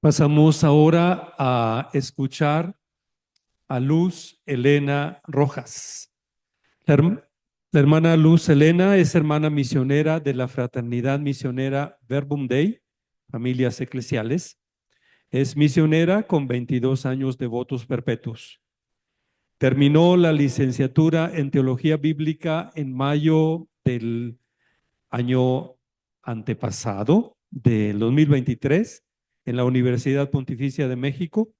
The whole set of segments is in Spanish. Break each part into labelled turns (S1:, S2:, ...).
S1: Pasamos ahora a escuchar a Luz Elena Rojas. La hermana Luz Elena es hermana misionera de la Fraternidad Misionera Verbum Dei, Familias Eclesiales. Es misionera con 22 años de votos perpetuos. Terminó la licenciatura en Teología Bíblica en mayo del año antepasado, del 2023, en la Universidad Pontificia de México.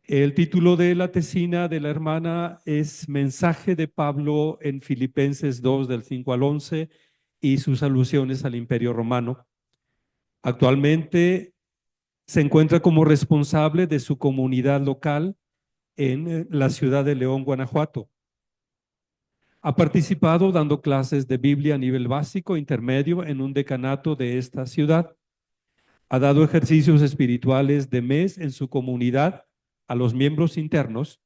S1: El título de la tesina de la hermana es Mensaje de Pablo en Filipenses 2 del 5 al 11 y sus alusiones al Imperio Romano. Actualmente se encuentra como responsable de su comunidad local en la ciudad de León, Guanajuato. Ha participado dando clases de Biblia a nivel básico, intermedio en un decanato de esta ciudad. Ha dado ejercicios espirituales de mes en su comunidad a los miembros internos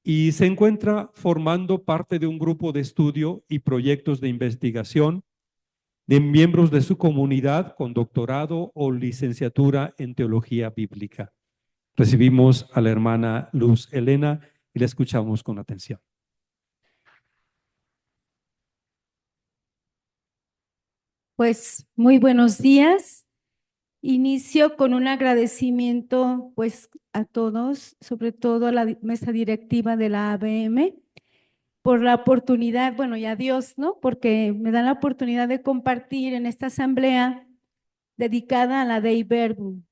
S1: y se encuentra formando parte de un grupo de estudio y proyectos de investigación de miembros de su comunidad con doctorado o licenciatura en teología bíblica. Recibimos a la hermana Luz Elena y la escuchamos con atención.
S2: Pues muy buenos días. Inicio con un agradecimiento pues a todos, sobre todo a la mesa directiva de la ABM, por la oportunidad, bueno, y a Dios, ¿no? Porque me dan la oportunidad de compartir en esta asamblea dedicada a la Dei Verbum,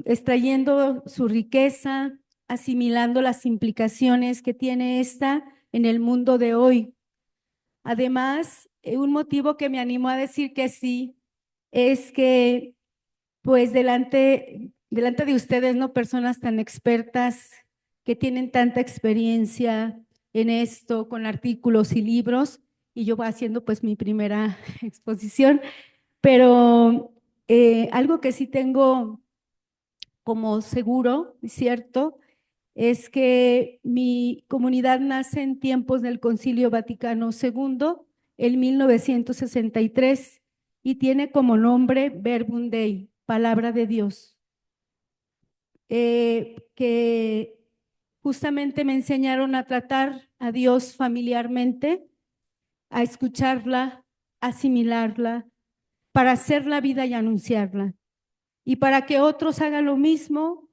S2: extrayendo su riqueza, asimilando las implicaciones que tiene esta en el mundo de hoy. Además, un motivo que me animó a decir que sí es que, pues, delante de ustedes, ¿no? Personas tan expertas que tienen tanta experiencia en esto, con artículos y libros, y yo voy haciendo, pues, mi primera exposición, pero algo que sí tengo como seguro, ¿cierto?, es que mi comunidad nace en tiempos del Concilio Vaticano II, en 1963, y tiene como nombre Verbum Dei, Palabra de Dios, que justamente me enseñaron a tratar a Dios familiarmente, a escucharla, asimilarla, para hacer la vida y anunciarla, y para que otros hagan lo mismo,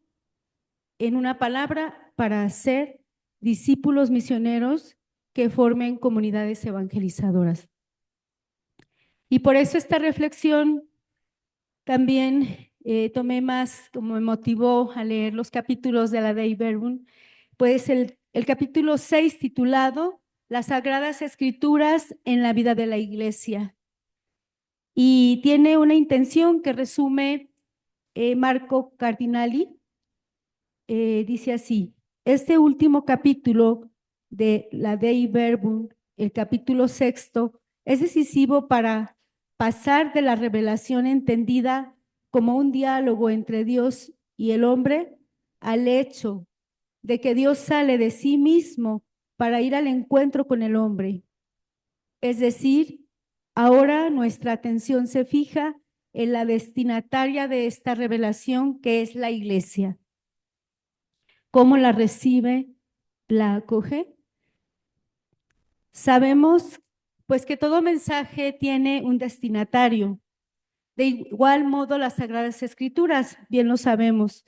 S2: en una palabra, para hacer discípulos misioneros que formen comunidades evangelizadoras. Y por eso esta reflexión también tomé más, como me motivó a leer los capítulos de la Dei Verbum, pues el capítulo 6 titulado Las Sagradas Escrituras en la vida de la Iglesia. Y tiene una intención que resume Marco Cardinali. Dice así: este último capítulo de la Dei Verbum, el capítulo 6, es decisivo para pasar de la revelación entendida como un diálogo entre Dios y el hombre al hecho de que Dios sale de sí mismo para ir al encuentro con el hombre. Es decir, ahora nuestra atención se fija en la destinataria de esta revelación, que es la Iglesia. ¿Cómo la recibe, la acoge? Sabemos pues que todo mensaje tiene un destinatario. De igual modo, las Sagradas Escrituras, bien lo sabemos.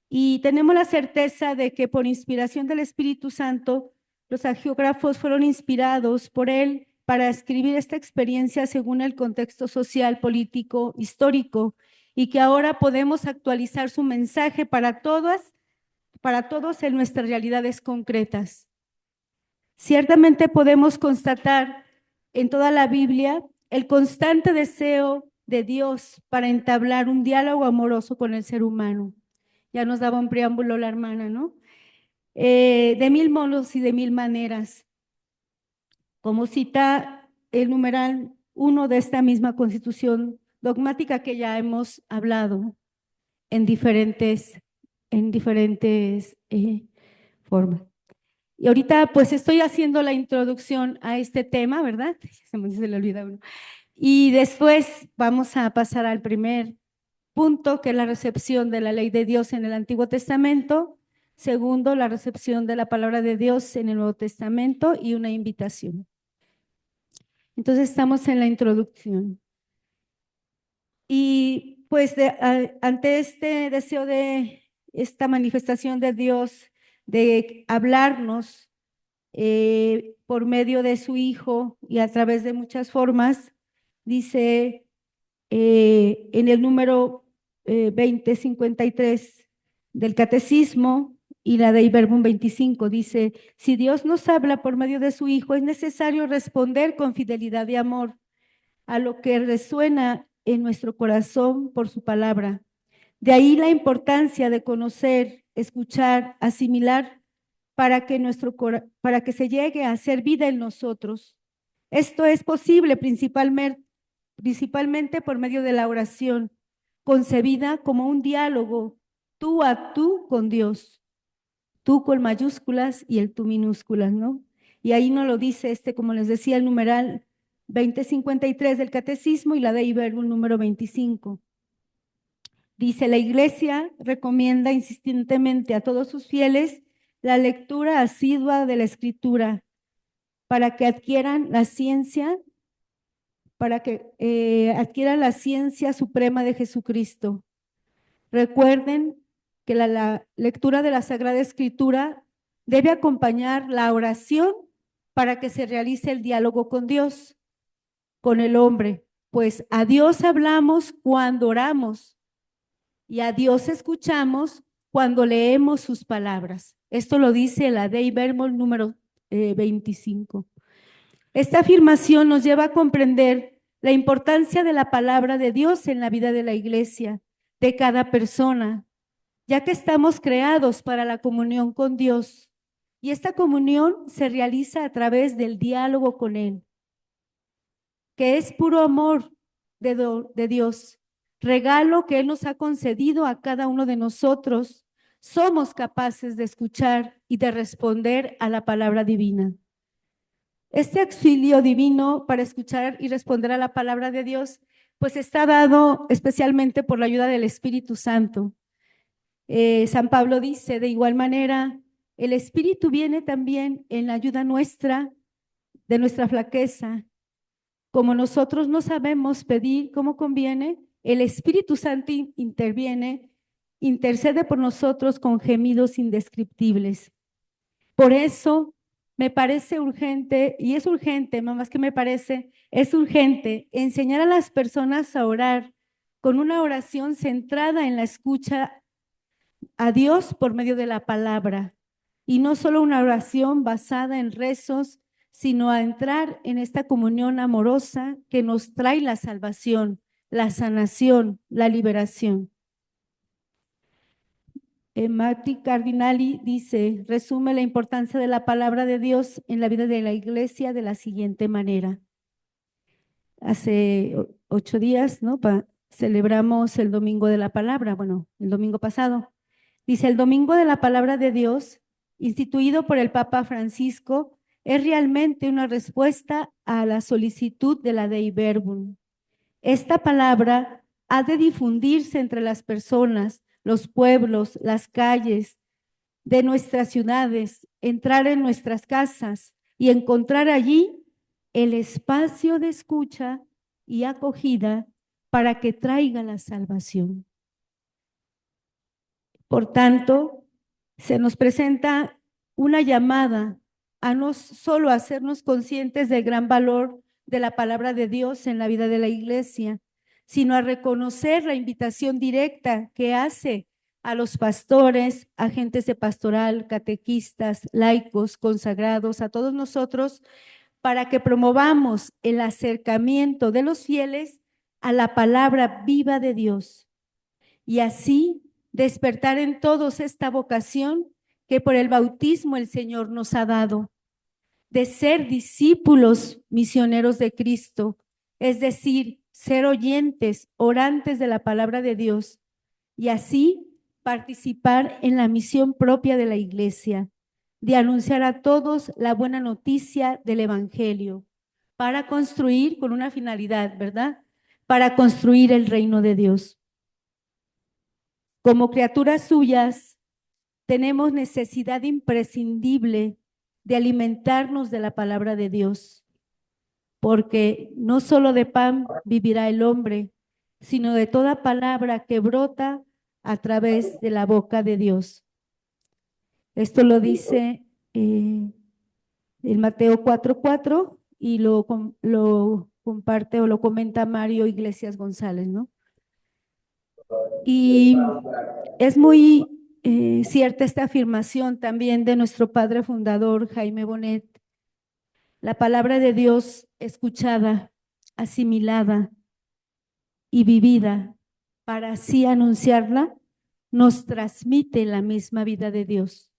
S2: Y tenemos la certeza de que por inspiración del Espíritu Santo, los hagiógrafos fueron inspirados por él para escribir esta experiencia según el contexto social, político, histórico, y que ahora podemos actualizar su mensaje para todos en nuestras realidades concretas. Ciertamente podemos constatar en toda la Biblia el constante deseo de Dios para entablar un diálogo amoroso con el ser humano. Ya nos daba un preámbulo la hermana, ¿no? De mil modos y de mil maneras. Como cita el numeral 1 de esta misma Constitución dogmática que ya hemos hablado en diferentes formas. Y ahorita pues estoy haciendo la introducción a este tema, ¿verdad? Se le olvida uno. Y después vamos a pasar al primer punto, que es la recepción de la ley de Dios en el Antiguo Testamento. Segundo, la recepción de la palabra de Dios en el Nuevo Testamento y una invitación. Entonces estamos en la introducción. Y pues ante este deseo de esta manifestación de Dios de hablarnos por medio de su Hijo y a través de muchas formas, dice en el número 2053 del Catecismo y la Dei Verbum 25, dice: si Dios nos habla por medio de su Hijo, es necesario responder con fidelidad y amor a lo que resuena en nuestro corazón por su palabra. De ahí la importancia de conocer, escuchar, asimilar, para que se llegue a hacer vida en nosotros. Esto es posible principalmente por medio de la oración, concebida como un diálogo tú a tú con Dios, tú con mayúsculas y el tú minúsculas, ¿no? Y ahí nos lo dice como les decía, el numeral 2053 del Catecismo y la Dei Verbum número 25. Dice: la Iglesia recomienda insistentemente a todos sus fieles la lectura asidua de la Escritura para que adquieran la ciencia suprema de Jesucristo. Recuerden que la lectura de la Sagrada Escritura debe acompañar la oración para que se realice el diálogo con Dios, con el hombre, pues a Dios hablamos cuando oramos y a Dios escuchamos cuando leemos sus palabras. Esto lo dice la Dei Verbum número 25. Esta afirmación nos lleva a comprender la importancia de la palabra de Dios en la vida de la Iglesia, de cada persona, ya que estamos creados para la comunión con Dios y esta comunión se realiza a través del diálogo con Él, que es puro amor de Dios, regalo que Él nos ha concedido a cada uno de nosotros. Somos capaces de escuchar y de responder a la palabra divina. Este auxilio divino para escuchar y responder a la palabra de Dios, pues está dado especialmente por la ayuda del Espíritu Santo. San Pablo dice: de igual manera, el Espíritu viene también en la ayuda nuestra, de nuestra flaqueza. Como nosotros no sabemos pedir como conviene, el Espíritu Santo interviene, intercede por nosotros con gemidos indescriptibles. Por eso me parece urgente, y es urgente, no más que me parece, es urgente enseñar a las personas a orar con una oración centrada en la escucha a Dios por medio de la palabra, y no solo una oración basada en rezos, sino a entrar en esta comunión amorosa que nos trae la salvación, la sanación, la liberación. Matti Cardinali dice, resume la importancia de la palabra de Dios en la vida de la Iglesia de la siguiente manera. Hace 8 días, ¿no? Celebramos el Domingo de la Palabra, bueno, el domingo pasado. Dice: el Domingo de la Palabra de Dios, instituido por el Papa Francisco, es realmente una respuesta a la solicitud de la Dei Verbum. Esta palabra ha de difundirse entre las personas, los pueblos, las calles de nuestras ciudades, entrar en nuestras casas y encontrar allí el espacio de escucha y acogida para que traiga la salvación. Por tanto, se nos presenta una llamada a no solo hacernos conscientes del gran valor de la palabra de Dios en la vida de la Iglesia, sino a reconocer la invitación directa que hace a los pastores, agentes de pastoral, catequistas, laicos, consagrados, a todos nosotros, para que promovamos el acercamiento de los fieles a la palabra viva de Dios y así despertar en todos esta vocación que por el bautismo el Señor nos ha dado, de ser discípulos misioneros de Cristo, es decir, ser oyentes, orantes de la palabra de Dios y así participar en la misión propia de la Iglesia, de anunciar a todos la buena noticia del Evangelio, para construir con una finalidad, ¿verdad? Para construir el reino de Dios. Como criaturas suyas, tenemos necesidad imprescindible de alimentarnos de la palabra de Dios, porque no solo de pan vivirá el hombre, sino de toda palabra que brota a través de la boca de Dios. Esto lo dice en Mateo 4:4 y lo comparte o lo comenta Mario Iglesias González, ¿no? Y es muy cierta esta afirmación también de nuestro padre fundador Jaime Bonet. La palabra de Dios escuchada, asimilada y vivida para así anunciarla, nos transmite la misma vida de Dios.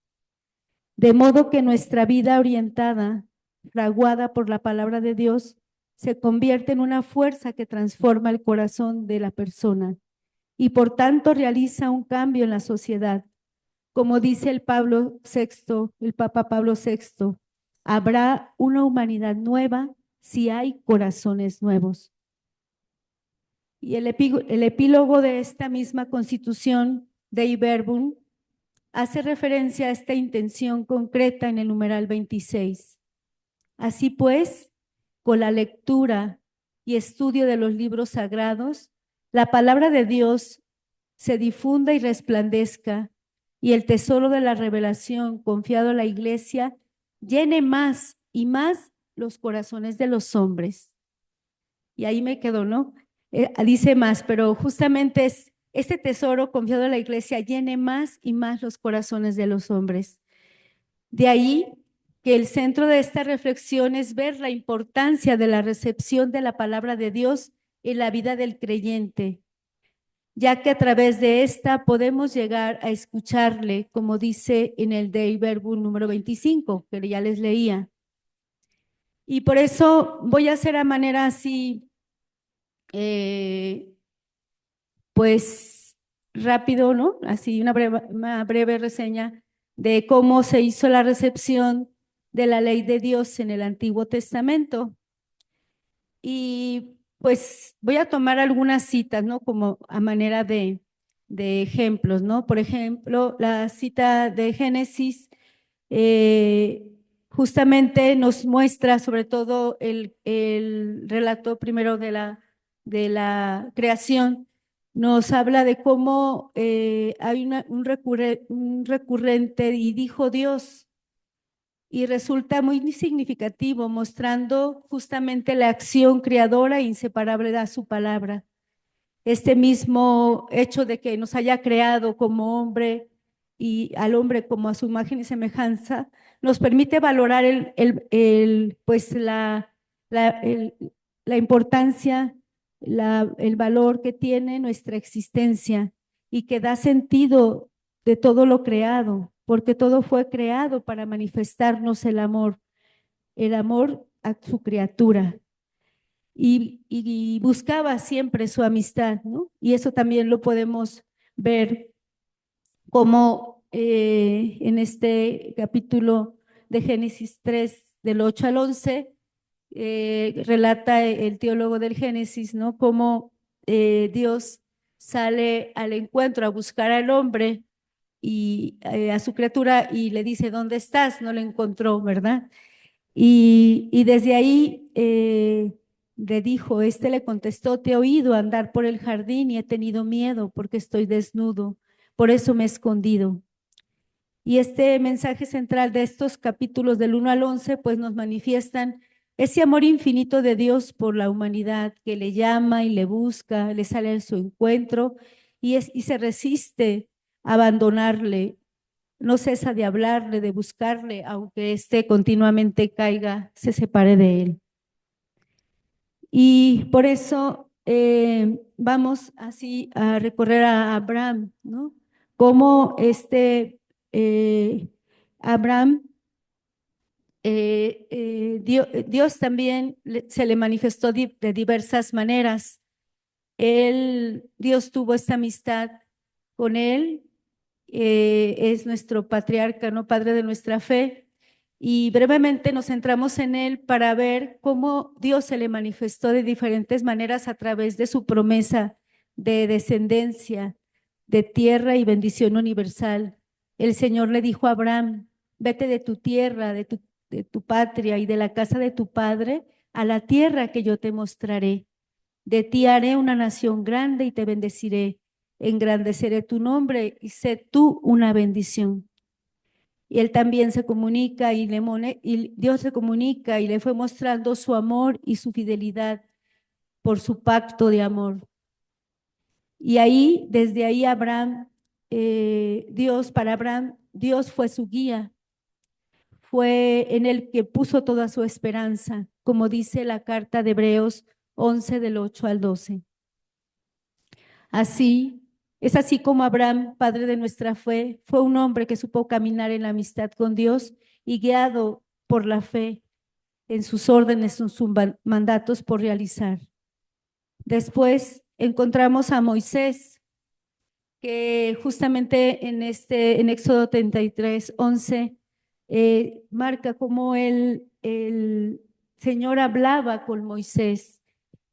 S2: De modo que nuestra vida orientada, fraguada por la palabra de Dios, se convierte en una fuerza que transforma el corazón de la persona y por tanto realiza un cambio en la sociedad. Como dice el Papa Pablo VI, habrá una humanidad nueva si hay corazones nuevos. Y el epílogo de esta misma constitución, Dei Verbum, hace referencia a esta intención concreta en el numeral 26. Así pues, con la lectura y estudio de los libros sagrados, la palabra de Dios se difunda y resplandezca, y el tesoro de la revelación confiado a la Iglesia llene más y más los corazones de los hombres. Y ahí me quedo, ¿no? Dice más, pero justamente es este tesoro confiado a la Iglesia llene más y más los corazones de los hombres. De ahí que el centro de esta reflexión es ver la importancia de la recepción de la palabra de Dios en la vida del creyente, ya que a través de esta podemos llegar a escucharle, como dice en el Dei Verbum número 25, que ya les leía. Y por eso voy a hacer a manera así, pues rápido, ¿no? Así una breve reseña de cómo se hizo la recepción de la ley de Dios en el Antiguo Testamento. Y pues voy a tomar algunas citas, ¿no? Como a manera de ejemplos, ¿no? Por ejemplo, la cita de Génesis justamente nos muestra sobre todo el relato primero de la creación, nos habla de cómo hay un recurrente y dijo Dios, y resulta muy significativo, mostrando justamente la acción creadora e inseparable de su palabra. Este mismo hecho de que nos haya creado como hombre y al hombre como a su imagen y semejanza, nos permite valorar pues la importancia, el valor que tiene nuestra existencia y que da sentido de todo lo creado, porque todo fue creado para manifestarnos el amor a su criatura. Y buscaba siempre su amistad, ¿no? Y eso también lo podemos ver como en este capítulo de Génesis 3, del 8 al 11, relata el teólogo del Génesis, ¿no? Cómo Dios sale al encuentro a buscar al hombre y a su criatura y le dice, ¿dónde estás? No lo encontró, ¿verdad? Y desde ahí le dijo, le contestó, te he oído andar por el jardín y he tenido miedo porque estoy desnudo, por eso me he escondido. Y este mensaje central de estos capítulos del 1 al 11, pues nos manifiestan ese amor infinito de Dios por la humanidad que le llama y le busca, le sale a su encuentro y se resiste a abandonarle. No cesa de hablarle, de buscarle, aunque continuamente caiga, se separe de él. Y por eso vamos así a recorrer a Abraham, ¿no? Cómo Abraham, Dios también se le manifestó de diversas maneras. Dios tuvo esta amistad con él, es nuestro patriarca, ¿no? Padre de nuestra fe, y brevemente nos centramos en él para ver cómo Dios se le manifestó de diferentes maneras a través de su promesa de descendencia, de tierra y bendición universal. El Señor le dijo a Abraham: vete de tu tierra, de tu patria y de la casa de tu padre a la tierra que yo te mostraré. De ti haré una nación grande y te bendeciré. Engrandeceré tu nombre y sé tú una bendición. Y él también se comunica y Dios se comunica y le fue mostrando su amor y su fidelidad por su pacto de amor. Y ahí, desde ahí para Abraham, Dios fue su guía, fue en el que puso toda su esperanza, como dice la carta de Hebreos 11 del 8 al 12. Es así como Abraham, padre de nuestra fe, fue un hombre que supo caminar en la amistad con Dios y guiado por la fe en sus órdenes, en sus mandatos por realizar. Después encontramos a Moisés, que justamente en Éxodo 33, 11, marca cómo el Señor hablaba con Moisés.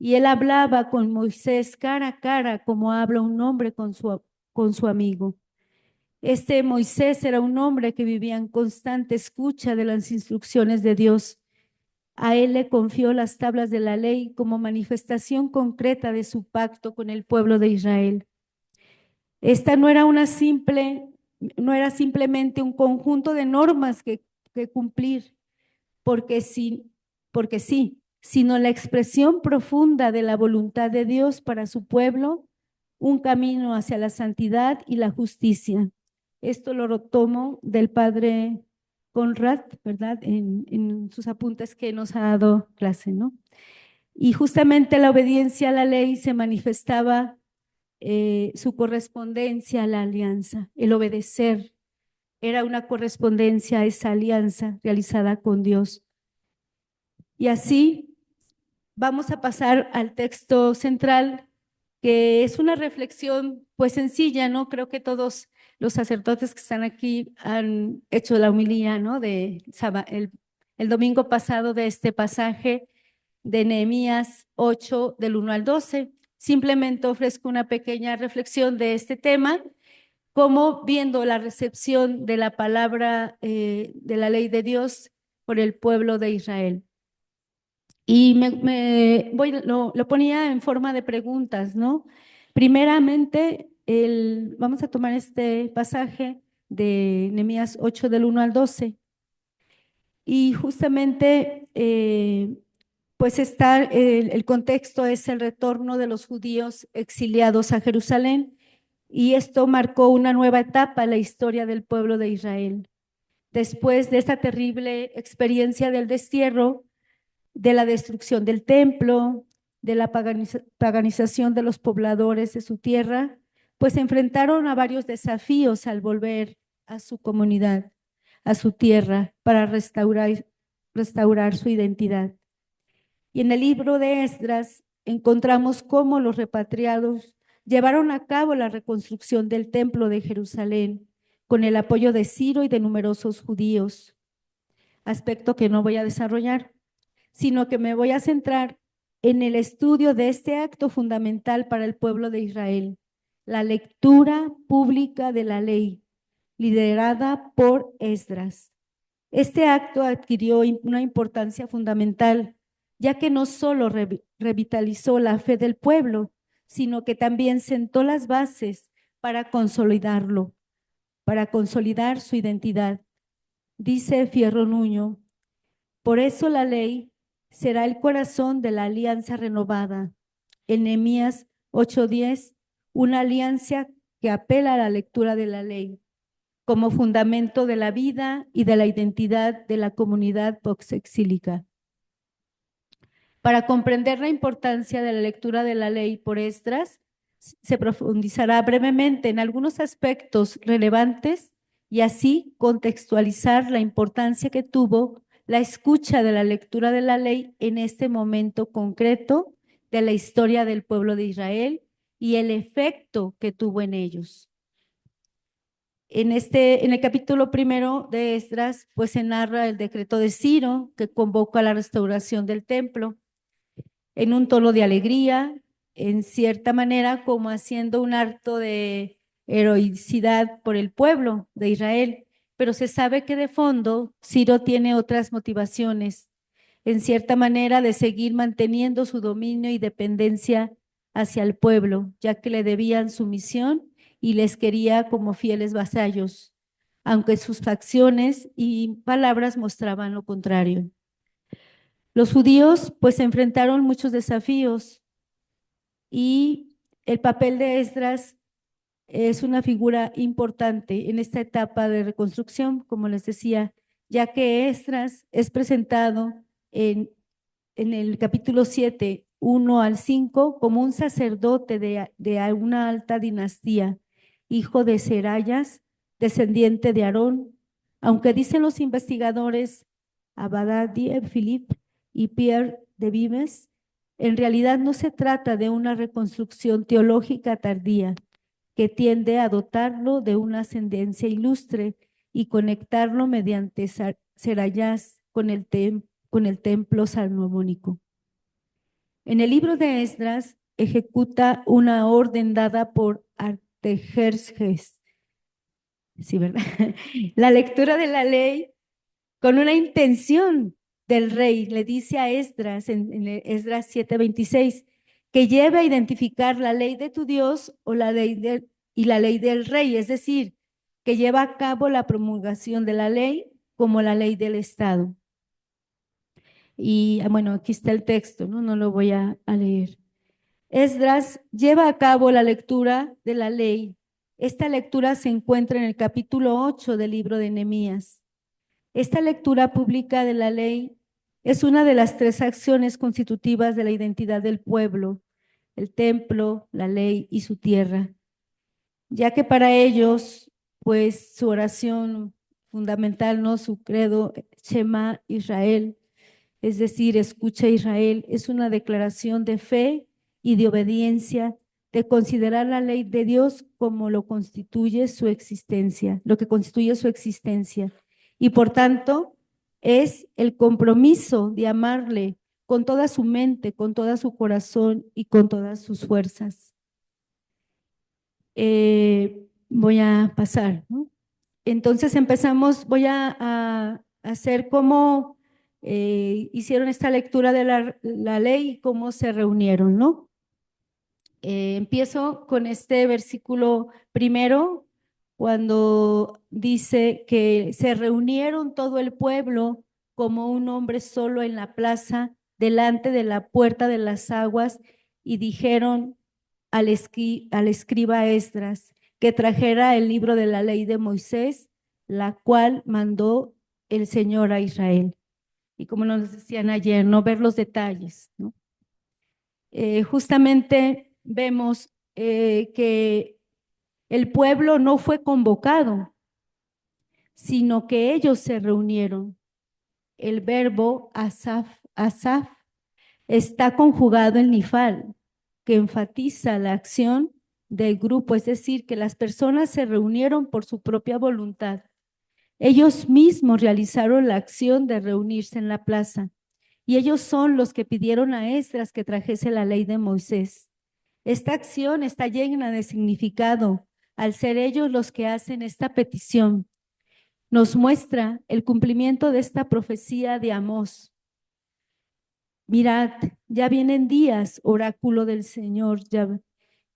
S2: Y él hablaba con Moisés cara a cara, como habla un hombre con su amigo. Este Moisés era un hombre que vivía en constante escucha de las instrucciones de Dios. A él le confió las tablas de la ley como manifestación concreta de su pacto con el pueblo de Israel. Esta no era simplemente un conjunto de normas que cumplir, porque sí, sino la expresión profunda de la voluntad de Dios para su pueblo, un camino hacia la santidad y la justicia. Esto lo tomo del padre Conrad, ¿verdad? En sus apuntes que nos ha dado clase, ¿no? Y justamente la obediencia a la ley se manifestaba su correspondencia a la alianza, el obedecer era una correspondencia a esa alianza realizada con Dios. Y así vamos a pasar al texto central, que es una reflexión pues sencilla, ¿no? Creo que todos los sacerdotes que están aquí han hecho la homilía, ¿no? El domingo pasado de este pasaje de Nehemías 8, del 1 al 12. Simplemente ofrezco una pequeña reflexión de este tema, como viendo la recepción de la palabra de la ley de Dios por el pueblo de Israel. Y lo ponía en forma de preguntas, ¿no? Primeramente, vamos a tomar este pasaje de Nehemías 8, del 1 al 12. Y justamente, pues el contexto es el retorno de los judíos exiliados a Jerusalén, y esto marcó una nueva etapa en la historia del pueblo de Israel. Después de esta terrible experiencia del destierro, de la destrucción del templo, de la paganización de los pobladores de su tierra, pues se enfrentaron a varios desafíos al volver a su comunidad, a su tierra, para restaurar su identidad. Y en el libro de Esdras encontramos cómo los repatriados llevaron a cabo la reconstrucción del templo de Jerusalén con el apoyo de Ciro y de numerosos judíos, aspecto que no voy a desarrollar, sino que me voy a centrar en el estudio de este acto fundamental para el pueblo de Israel, la lectura pública de la ley, liderada por Esdras. Este acto adquirió una importancia fundamental, ya que no solo revitalizó la fe del pueblo, sino que también sentó las bases para consolidarlo, para consolidar su identidad. Dice Fierro Nuño: por eso la ley será el corazón de la alianza renovada. En Nehemías 8:10, una alianza que apela a la lectura de la ley como fundamento de la vida y de la identidad de la comunidad post-exílica. Para comprender la importancia de la lectura de la ley por Esdras, se profundizará brevemente en algunos aspectos relevantes y así contextualizar la importancia que tuvo la escucha de la lectura de la ley en este momento concreto de la historia del pueblo de Israel y el efecto que tuvo en ellos. En el capítulo primero de Esdras, pues se narra el decreto de Ciro que convoca la restauración del templo en un tono de alegría, en cierta manera como haciendo un acto de heroicidad por el pueblo de Israel, pero se sabe que de fondo Ciro tiene otras motivaciones, en cierta manera de seguir manteniendo su dominio y dependencia hacia el pueblo, ya que le debían sumisión y les quería como fieles vasallos, aunque sus facciones y palabras mostraban lo contrario. Los judíos pues se enfrentaron muchos desafíos y el papel de Esdras es una figura importante en esta etapa de reconstrucción, como les decía, ya que Esdras es presentado en el capítulo 7, 1 al 5, como un sacerdote de una alta dinastía, hijo de Serayas, descendiente de Aarón, aunque dicen los investigadores Abadie Philippe y Pierre de Vives, en realidad no se trata de una reconstrucción teológica tardía que tiende a dotarlo de una ascendencia ilustre y conectarlo mediante Serayas con el templo salomónico. En el libro de Esdras ejecuta una orden dada por Artajerjes, sí, ¿verdad? La lectura de la ley con una intención del rey, le dice a Esdras en Esdras 7:26, que lleve a identificar la ley de tu Dios o la ley y la ley del rey, es decir, que lleva a cabo la promulgación de la ley como la ley del Estado. Y bueno, aquí está el texto, no lo voy a leer. Esdras lleva a cabo la lectura de la ley. Esta lectura se encuentra en el capítulo 8 del libro de Nehemías. Esta lectura pública de la ley es una de las 3 acciones constitutivas de la identidad del pueblo: el templo, la ley y su tierra, ya que para ellos, pues su oración fundamental, ¿no? Su credo, Shema Israel, es decir, escucha Israel, es una declaración de fe y de obediencia, de considerar la ley de Dios como lo constituye su existencia, lo que constituye su existencia. Y por tanto, es el compromiso de amarle con toda su mente, con todo su corazón y con todas sus fuerzas. Voy a pasar, ¿no? Entonces empezamos, voy a hacer cómo hicieron esta lectura de la ley y cómo se reunieron, ¿no? Empiezo con este versículo primero, cuando dice que se reunieron todo el pueblo como un hombre solo en la plaza, delante de la puerta de las aguas, y dijeron al escriba Esdras que trajera el libro de la ley de Moisés, la cual mandó el Señor a Israel. Y como nos decían ayer, no ver los detalles, ¿no? Justamente vemos que el pueblo no fue convocado, sino que ellos se reunieron. El verbo asaf está conjugado en nifal, que enfatiza la acción del grupo, es decir, que las personas se reunieron por su propia voluntad. Ellos mismos realizaron la acción de reunirse en la plaza, y ellos son los que pidieron a Esdras que trajese la ley de Moisés. Esta acción está llena de significado al ser ellos los que hacen esta petición. Nos muestra el cumplimiento de esta profecía de Amós. Mirad, ya vienen días, oráculo del Señor,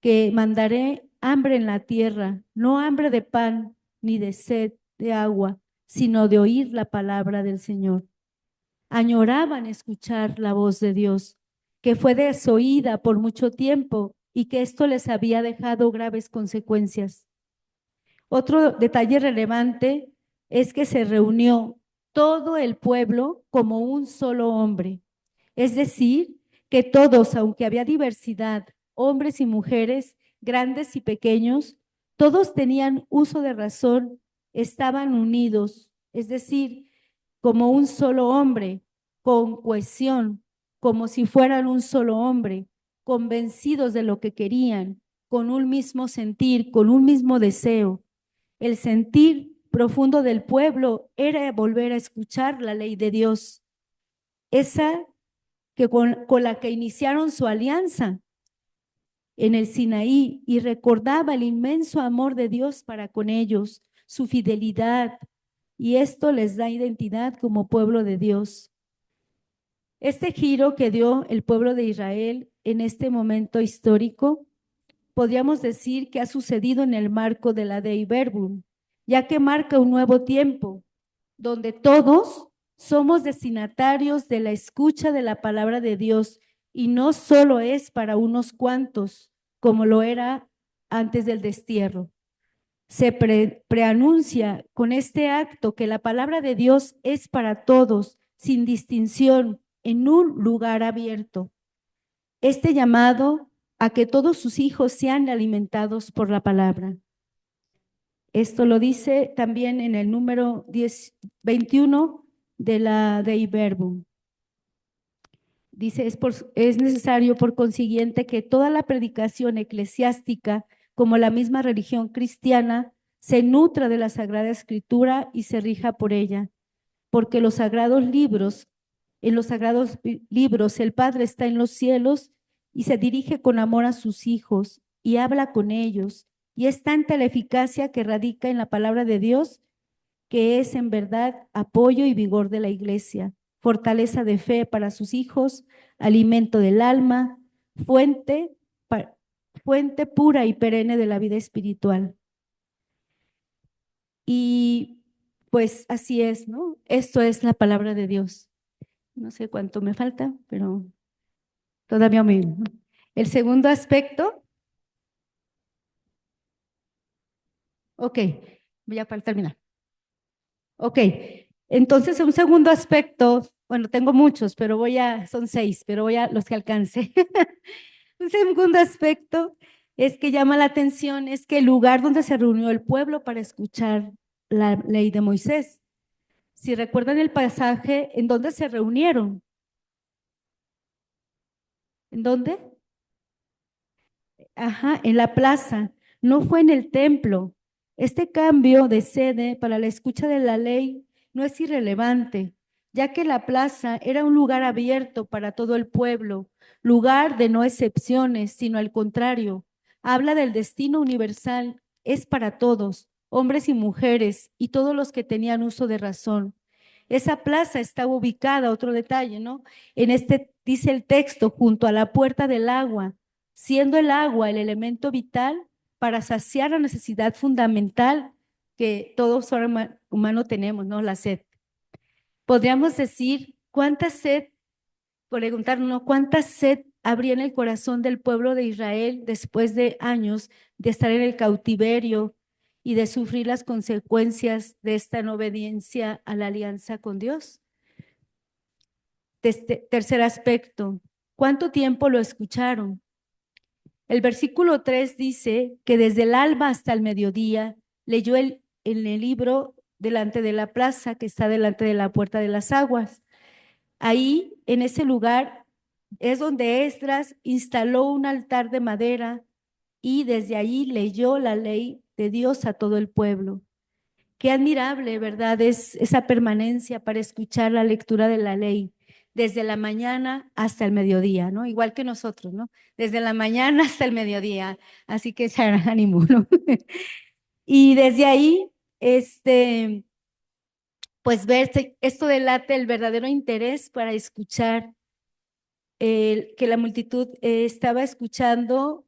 S2: que mandaré hambre en la tierra, no hambre de pan ni de sed de agua, sino de oír la palabra del Señor. Añoraban escuchar la voz de Dios, que fue desoída por mucho tiempo y que esto les había dejado graves consecuencias. Otro detalle relevante es que se reunió todo el pueblo como un solo hombre. Es decir, que todos, aunque había diversidad, hombres y mujeres, grandes y pequeños, todos tenían uso de razón, estaban unidos, es decir, como un solo hombre, con cohesión, como si fueran un solo hombre, convencidos de lo que querían, con un mismo sentir, con un mismo deseo. El sentir profundo del pueblo era volver a escuchar la ley de Dios, esa que con la que iniciaron su alianza en el Sinaí, y recordaba el inmenso amor de Dios para con ellos, su fidelidad, y esto les da identidad como pueblo de Dios. Este giro que dio el pueblo de Israel en este momento histórico, podríamos decir que ha sucedido en el marco de la Dei Verbum, ya que marca un nuevo tiempo, donde todos somos destinatarios de la escucha de la palabra de Dios, y no solo es para unos cuantos, como lo era antes del destierro. Se preanuncia con este acto que la palabra de Dios es para todos, sin distinción, en un lugar abierto. Este llamado a que todos sus hijos sean alimentados por la palabra. Esto lo dice también en el número 21 de la Dei Verbum. Dice, es necesario por consiguiente que toda la predicación eclesiástica, como la misma religión cristiana, se nutra de la Sagrada Escritura y se rija por ella, porque en los sagrados libros el Padre está en los cielos y se dirige con amor a sus hijos y habla con ellos, y es tanta la eficacia que radica en la palabra de Dios, que es en verdad apoyo y vigor de la iglesia, fortaleza de fe para sus hijos, alimento del alma, fuente pura y perenne de la vida espiritual. Y pues así es, ¿no? Esto es la palabra de Dios. No sé cuánto me falta, pero todavía me... El segundo aspecto, ok, voy a terminar. Ok, entonces un segundo aspecto, bueno, tengo muchos, pero son 6, pero voy a los que alcance. Un segundo aspecto es que llama la atención, es que el lugar donde se reunió el pueblo para escuchar la ley de Moisés. Si recuerdan el pasaje, ¿en dónde se reunieron? ¿En dónde? Ajá, en la plaza, no fue en el templo. Este cambio de sede para la escucha de la ley no es irrelevante, ya que la plaza era un lugar abierto para todo el pueblo, lugar de no excepciones, sino al contrario, habla del destino universal, es para todos, hombres y mujeres, y todos los que tenían uso de razón. Esa plaza estaba ubicada, otro detalle, ¿no? Dice el texto, junto a la puerta del agua, siendo el agua el elemento vital para saciar la necesidad fundamental que todo ser humano tenemos, ¿no? La sed. Podríamos decir, preguntarnos, ¿cuánta sed habría en el corazón del pueblo de Israel después de años de estar en el cautiverio y de sufrir las consecuencias de esta no obediencia a la alianza con Dios? Tercer aspecto, ¿cuánto tiempo lo escucharon? El versículo 3 dice que desde el alba hasta el mediodía leyó en el libro delante de la plaza que está delante de la puerta de las aguas. Ahí, en ese lugar, es donde Esdras instaló un altar de madera y desde allí leyó la ley de Dios a todo el pueblo. Qué admirable, ¿verdad? Es esa permanencia para escuchar la lectura de la ley desde la mañana hasta el mediodía, ¿no? Igual que nosotros, ¿no? Desde la mañana hasta el mediodía. Así que ánimo, ¿no? Y desde ahí, pues esto delata el verdadero interés para escuchar, que la multitud estaba escuchando,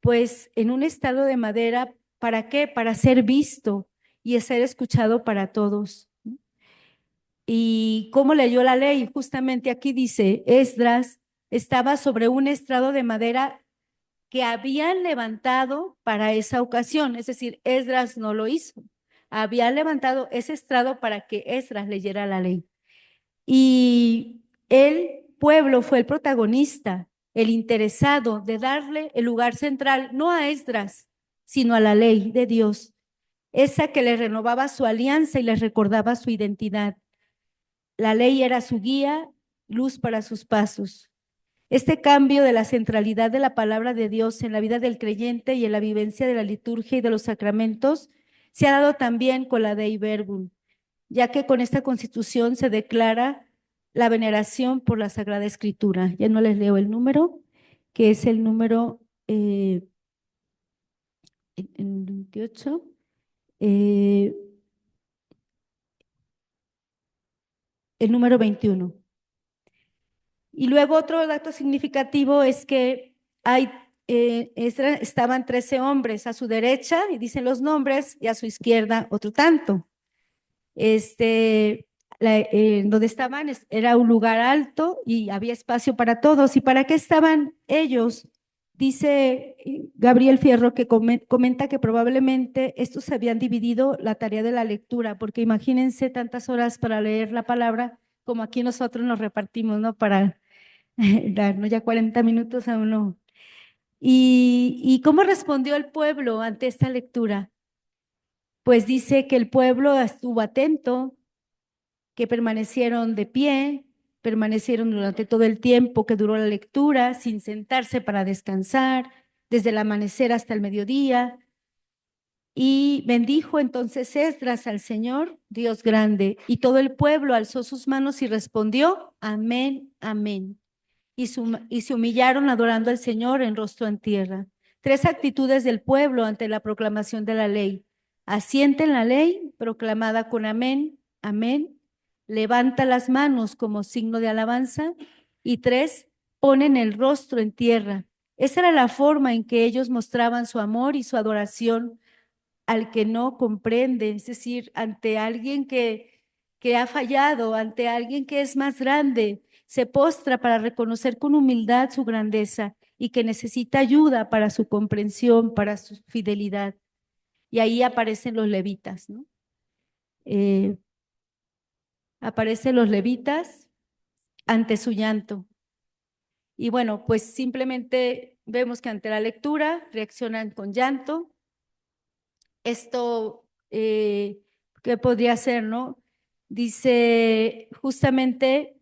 S2: pues en un estado de madera, ¿para qué? Para ser visto y ser escuchado para todos. ¿Y cómo leyó la ley? Justamente aquí dice, Esdras estaba sobre un estrado de madera que habían levantado para esa ocasión, es decir, Esdras no lo hizo, habían levantado ese estrado para que Esdras leyera la ley. Y el pueblo fue el protagonista, el interesado de darle el lugar central, no a Esdras, sino a la ley de Dios, esa que le renovaba su alianza y le recordaba su identidad. La ley era su guía, luz para sus pasos. Este cambio de la centralidad de la palabra de Dios en la vida del creyente y en la vivencia de la liturgia y de los sacramentos se ha dado también con la Dei Verbum, ya que con esta constitución se declara la veneración por la Sagrada Escritura. Ya no les leo el número, que es el número en 28. El número 21. Y luego otro dato significativo es que estaban 13 hombres a su derecha, y dicen los nombres, y a su izquierda otro tanto. Donde estaban era un lugar alto y había espacio para todos. ¿Y para qué estaban ellos? Dice Gabriel Fierro que comenta que probablemente estos se habían dividido la tarea de la lectura, porque imagínense tantas horas para leer la palabra como aquí nosotros nos repartimos, ¿no? Para darnos ya 40 minutos a uno. ¿Y cómo respondió el pueblo ante esta lectura? Pues dice que el pueblo estuvo atento, que permanecieron de pie, permanecieron durante todo el tiempo que duró la lectura, sin sentarse para descansar, desde el amanecer hasta el mediodía. Y bendijo entonces Esdras al Señor, Dios grande, y todo el pueblo alzó sus manos y respondió, amén, amén. Y se humillaron adorando al Señor en rostro en tierra. Tres actitudes del pueblo ante la proclamación de la ley. Asienten la ley, proclamada con amén, amén. Levanta las manos como signo de alabanza. Y tres, ponen el rostro en tierra. Esa era la forma en que ellos mostraban su amor y su adoración al que no comprende, es decir, ante alguien que ha fallado, ante alguien que es más grande, se postra para reconocer con humildad su grandeza y que necesita ayuda para su comprensión, para su fidelidad. Y ahí aparecen los levitas, ¿no? Aparecen los levitas ante su llanto. Y bueno, pues simplemente vemos que ante la lectura reaccionan con llanto. Esto, ¿qué podría ser, no? Dice justamente,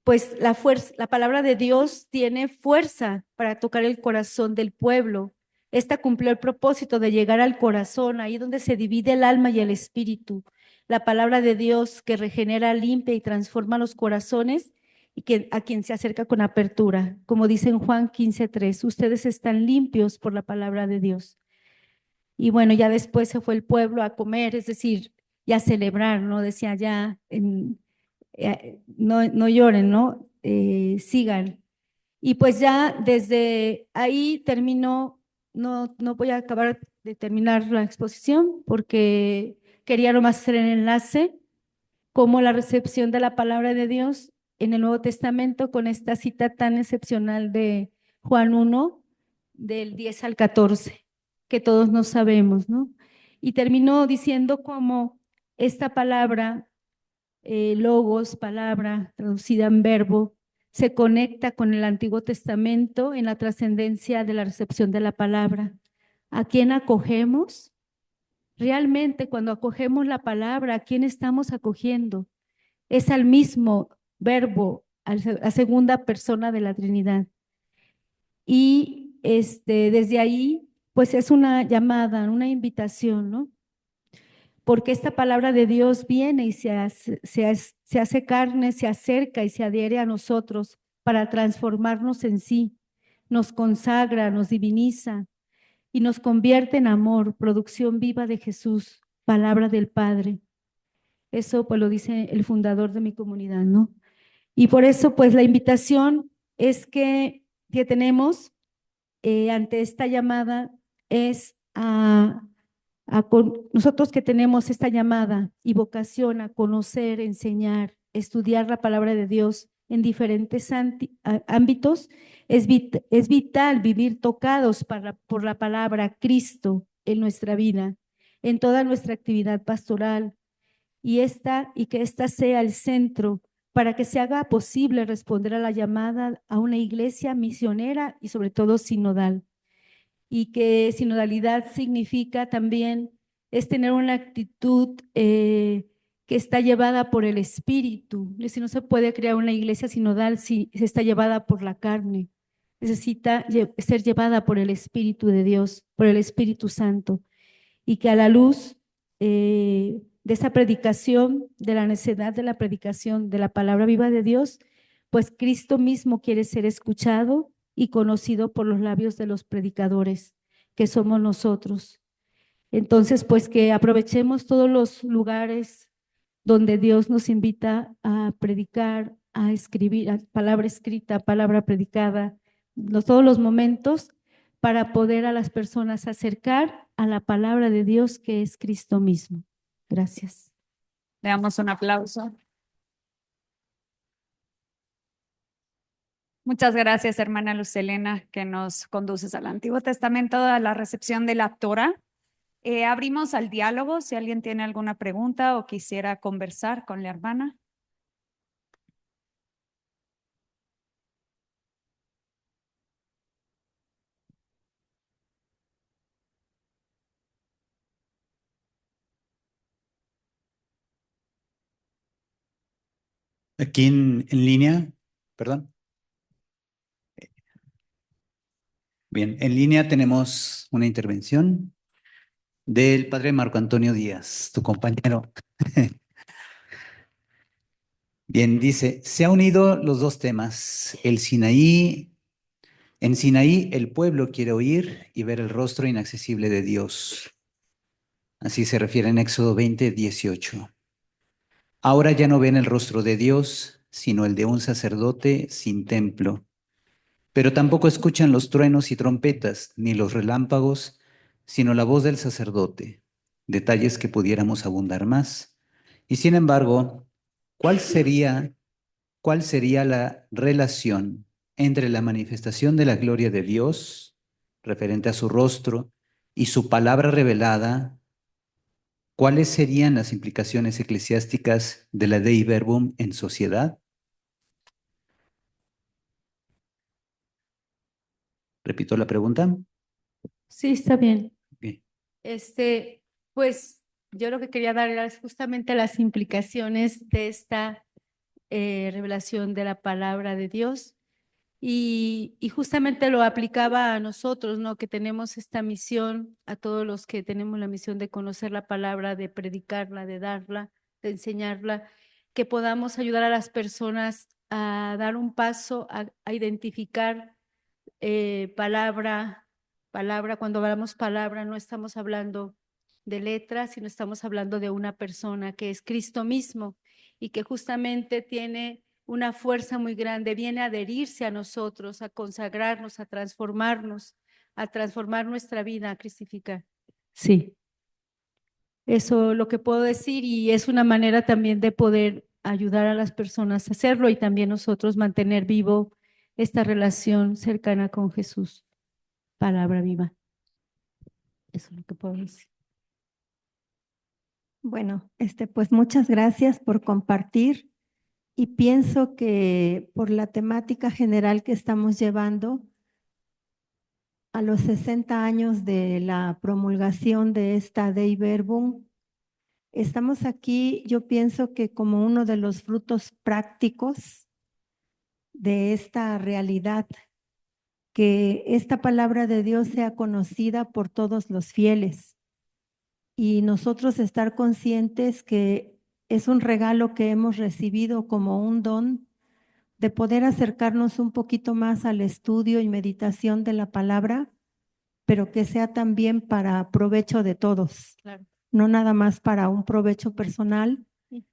S2: pues la palabra de Dios tiene fuerza para tocar el corazón del pueblo. Esta cumplió el propósito de llegar al corazón, ahí donde se divide el alma y el espíritu. La palabra de Dios que regenera, limpia y transforma los corazones y que a quien se acerca con apertura. Como dice en Juan 15:3, ustedes están limpios por la palabra de Dios. Y bueno, ya después se fue el pueblo a comer, es decir, y a celebrar, ¿no? Decía ya, no lloren, ¿no? Sigan. Y pues ya desde ahí terminó, no voy a acabar de terminar la exposición porque quería nomás hacer el enlace como la recepción de la palabra de Dios en el Nuevo Testamento con esta cita tan excepcional de Juan 1, del 10 al 14, que todos no sabemos, ¿no? Y terminó diciendo como esta palabra, logos, palabra traducida en verbo, se conecta con el Antiguo Testamento en la trascendencia de la recepción de la palabra. ¿A quién acogemos? Realmente cuando acogemos la palabra, ¿a quién estamos acogiendo? Es al mismo verbo, a la segunda persona de la Trinidad. Y desde ahí, pues es una llamada, una invitación, ¿no? Porque esta palabra de Dios viene y se hace carne, se acerca y se adhiere a nosotros para transformarnos en sí, nos consagra, nos diviniza y nos convierte en amor, producción viva de Jesús, palabra del Padre. Eso pues lo dice el fundador de mi comunidad, ¿no? Y por eso pues la invitación es que tenemos ante esta llamada es nosotros que tenemos esta llamada y vocación a conocer, enseñar, estudiar la palabra de Dios en diferentes ámbitos, es vital vivir tocados por la palabra Cristo en nuestra vida, en toda nuestra actividad pastoral, y que esta sea el centro para que se haga posible responder a la llamada a una iglesia misionera y sobre todo sinodal. Y que sinodalidad significa también es tener una actitud que está llevada por el espíritu. Si no se puede crear una iglesia sinodal si está llevada por la carne. necesita ser llevada por el Espíritu de Dios, por el Espíritu Santo, y que a la luz de esa predicación, de la necesidad de la predicación de la palabra viva de Dios, pues Cristo mismo quiere ser escuchado y conocido por los labios de los predicadores, que somos nosotros. Entonces, pues que aprovechemos todos los lugares donde Dios nos invita a predicar, a escribir, a palabra escrita, palabra predicada, todos los momentos para poder a las personas acercar a la palabra de Dios que es Cristo mismo. Gracias.
S3: Le damos un aplauso. Muchas gracias, hermana Luz Helena, que nos conduces al Antiguo Testamento, a la recepción de la Torá. Abrimos al diálogo, si alguien tiene alguna pregunta o quisiera conversar con la hermana.
S4: Aquí en línea, perdón. Bien, en línea tenemos una intervención del padre Marco Antonio Díaz, tu compañero. Bien, dice, se han unido los dos temas. En Sinaí el pueblo quiere oír y ver el rostro inaccesible de Dios. Así se refiere en Éxodo 20:18. Ahora ya no ven el rostro de Dios, sino el de un sacerdote sin templo. Pero tampoco escuchan los truenos y trompetas, ni los relámpagos, sino la voz del sacerdote. Detalles que pudiéramos abundar más. Y sin embargo, ¿cuál sería la relación entre la manifestación de la gloria de Dios, referente a su rostro, y su palabra revelada? ¿Cuáles serían las implicaciones eclesiásticas de la Dei Verbum en sociedad? Repito la pregunta.
S2: Sí, está bien.
S4: Bien.
S2: Pues yo lo que quería dar era justamente las implicaciones de esta revelación de la palabra de Dios y justamente lo aplicaba a nosotros, ¿no? Que tenemos esta misión, a todos los que tenemos la misión de conocer la palabra, de predicarla, de darla, de enseñarla, que podamos ayudar a las personas a dar un paso, a identificar palabra, cuando hablamos palabra no estamos hablando de letras, sino estamos hablando de una persona que es Cristo mismo y que justamente tiene una fuerza muy grande, viene a adherirse a nosotros, a consagrarnos, a transformar nuestra vida, a cristificar. Sí, eso es lo que puedo decir y es una manera también de poder ayudar a las personas a hacerlo y también nosotros mantener vivo esta relación cercana con Jesús. Palabra viva. Eso es lo que puedo decir.
S5: Bueno, pues muchas gracias por compartir y pienso que por la temática general que estamos llevando a los 60 años de la promulgación de esta Dei Verbum, estamos aquí, yo pienso que como uno de los frutos prácticos de esta realidad, que esta palabra de Dios sea conocida por todos los fieles y nosotros estar conscientes que es un regalo que hemos recibido como un don de poder acercarnos un poquito más al estudio y meditación de la palabra, pero que sea también para provecho de todos,
S2: Claro.
S5: no nada más para un provecho personal,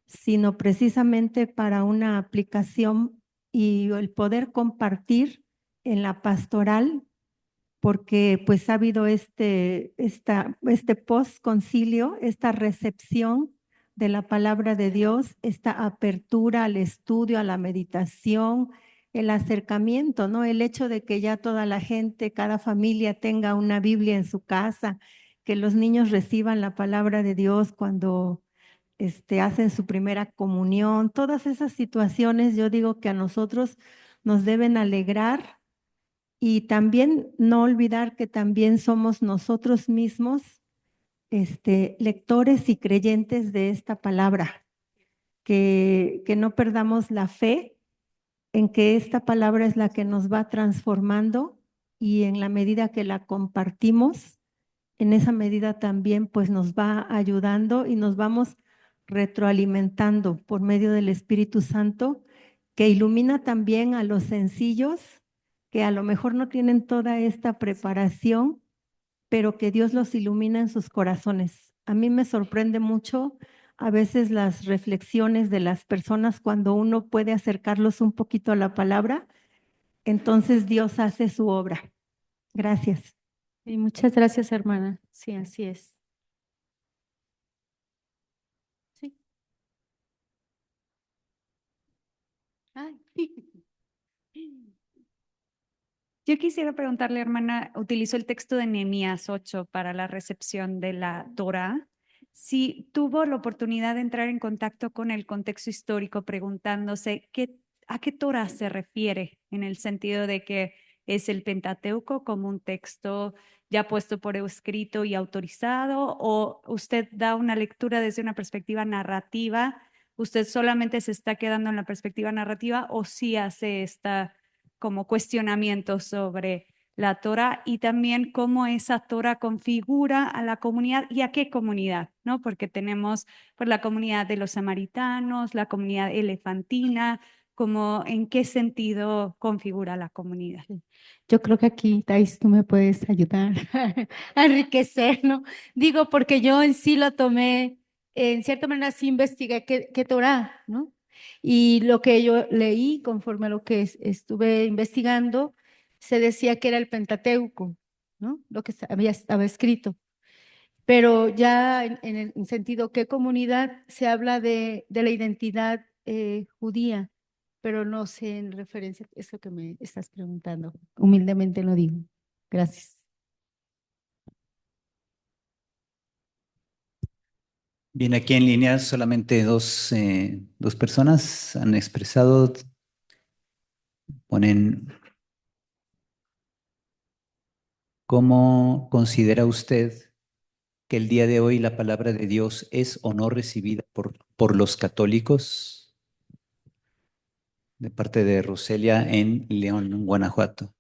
S5: sino precisamente para una aplicación y el poder compartir en la pastoral, porque pues ha habido este post-concilio, esta recepción de la palabra de Dios, esta apertura al estudio, a la meditación, el acercamiento, ¿no? El hecho de que ya toda la gente, cada familia tenga una Biblia en su casa, que los niños reciban la palabra de Dios cuando hacen su primera comunión, todas esas situaciones yo digo que a nosotros nos deben alegrar y también no olvidar que también somos nosotros mismos lectores y creyentes de esta palabra, que no perdamos la fe en que esta palabra es la que nos va transformando y en la medida que la compartimos, en esa medida también pues nos va ayudando y nos vamos retroalimentando por medio del Espíritu Santo, que ilumina también a los sencillos que a lo mejor no tienen toda esta preparación, pero que Dios los ilumina en sus corazones. A mí me sorprende mucho a veces las reflexiones de las personas cuando uno puede acercarlos un poquito a la palabra, entonces Dios hace su obra. Gracias.
S2: Y muchas gracias, hermana. Sí, así es. Sí. Ay.
S3: Yo quisiera preguntarle, hermana, utilizó el texto de Nehemías 8 para la recepción de la Torá. Si tuvo la oportunidad de entrar en contacto con el contexto histórico preguntándose a qué Torá se refiere, en el sentido de que es el Pentateuco como un texto ya puesto por escrito y autorizado, o usted da una lectura desde una perspectiva narrativa, usted solamente se está quedando en la perspectiva narrativa, o sí hace esta como cuestionamiento sobre la Torá, y también cómo esa Torá configura a la comunidad y a qué comunidad, ¿no? Porque tenemos pues, la comunidad de los samaritanos, la comunidad elefantina, como en qué sentido configura la comunidad.
S2: Yo creo que aquí, Thais, tú me puedes ayudar a enriquecer, ¿no? Digo, porque yo en sí lo tomé, en cierta manera sí investigué qué Torá, ¿no? Y lo que yo leí, conforme a lo que estuve investigando, se decía que era el Pentateuco, ¿no? Lo que estaba escrito. Pero ya en el sentido qué comunidad se habla de la identidad judía, pero no sé en referencia a eso que me estás preguntando. Humildemente lo digo. Gracias.
S4: Bien, aquí en línea solamente dos personas han expresado, ponen, ¿cómo considera usted que el día de hoy la palabra de Dios es o no recibida por los católicos? De parte de Roselia en León, Guanajuato.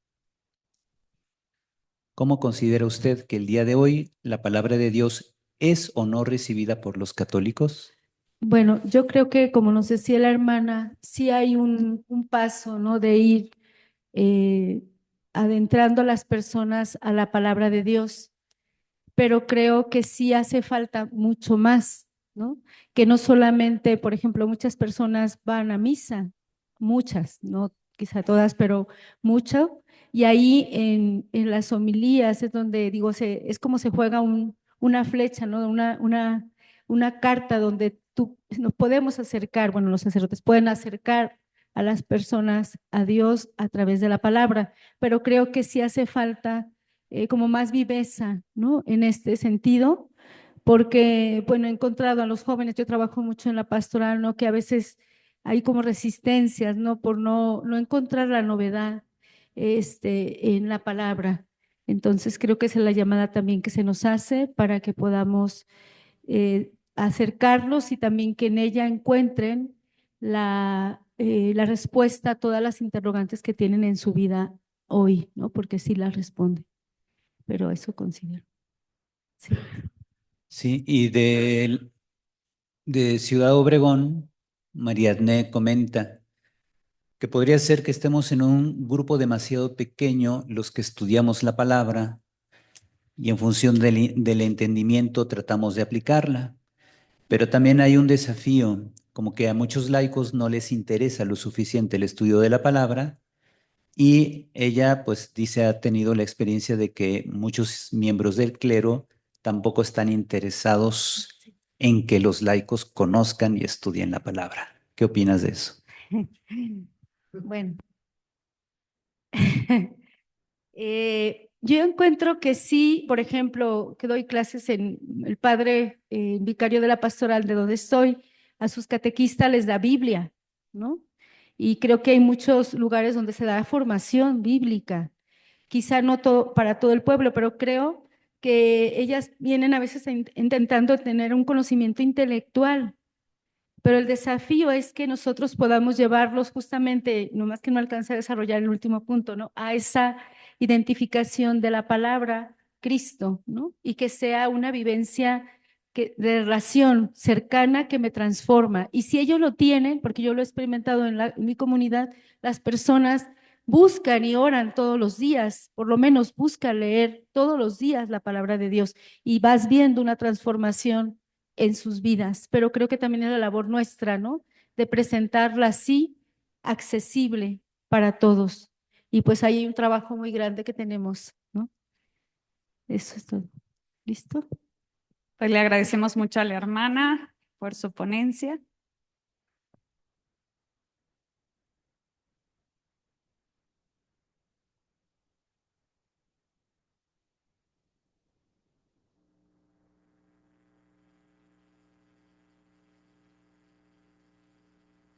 S4: ¿Cómo considera usted que el día de hoy la palabra de Dios es o no recibida por los católicos?
S2: Bueno, yo creo que como nos decía la hermana, sí hay un paso, ¿no? De ir eh, adentrando a las personas a la palabra de Dios, pero creo que sí hace falta mucho más, ¿no? Que no solamente, por ejemplo, muchas personas van a misa, muchas, no quizá todas, pero mucho, y ahí en las homilías es donde digo, es como se juega una flecha, ¿no? Una carta donde nos podemos acercar, bueno, los sacerdotes pueden acercar a las personas a Dios a través de la palabra, pero creo que sí hace falta como más viveza, ¿no? En este sentido, porque, bueno, he encontrado a los jóvenes, yo trabajo mucho en la pastoral, ¿no? Que a veces hay como resistencias, ¿no? Por no encontrar la novedad en la palabra. Entonces, creo que esa es la llamada también que se nos hace para que podamos acercarlos y también que en ella encuentren la respuesta a todas las interrogantes que tienen en su vida hoy, ¿no? Porque sí las responde, pero eso considero. Sí.
S4: Sí, y de Ciudad Obregón, Mariadne comenta que podría ser que estemos en un grupo demasiado pequeño los que estudiamos la palabra y en función del entendimiento tratamos de aplicarla. Pero también hay un desafío, como que a muchos laicos no les interesa lo suficiente el estudio de la palabra, y ella pues dice ha tenido la experiencia de que muchos miembros del clero tampoco están interesados en que los laicos conozcan y estudien la palabra. ¿Qué opinas de eso?
S2: Bueno, yo encuentro que sí, por ejemplo, que doy clases en el padre vicario de la pastoral de donde estoy, a sus catequistas les da Biblia, ¿no? Y creo que hay muchos lugares donde se da formación bíblica, quizá no para todo el pueblo, pero creo que ellas vienen a veces intentando tener un conocimiento intelectual, pero el desafío es que nosotros podamos llevarlos justamente, nomás que no alcance a desarrollar el último punto, ¿no? A esa identificación de la palabra Cristo, ¿no? Y que sea una vivencia de relación cercana que me transforma. Y si ellos lo tienen, porque yo lo he experimentado en mi comunidad, las personas buscan y oran todos los días, por lo menos busca leer todos los días la palabra de Dios y vas viendo una transformación en sus vidas. Pero creo que también es la labor nuestra, ¿no? De presentarla así, accesible para todos. Y pues ahí hay un trabajo muy grande que tenemos, ¿no? Eso es todo. ¿Listo?
S3: Pues le agradecemos mucho a la hermana por su ponencia.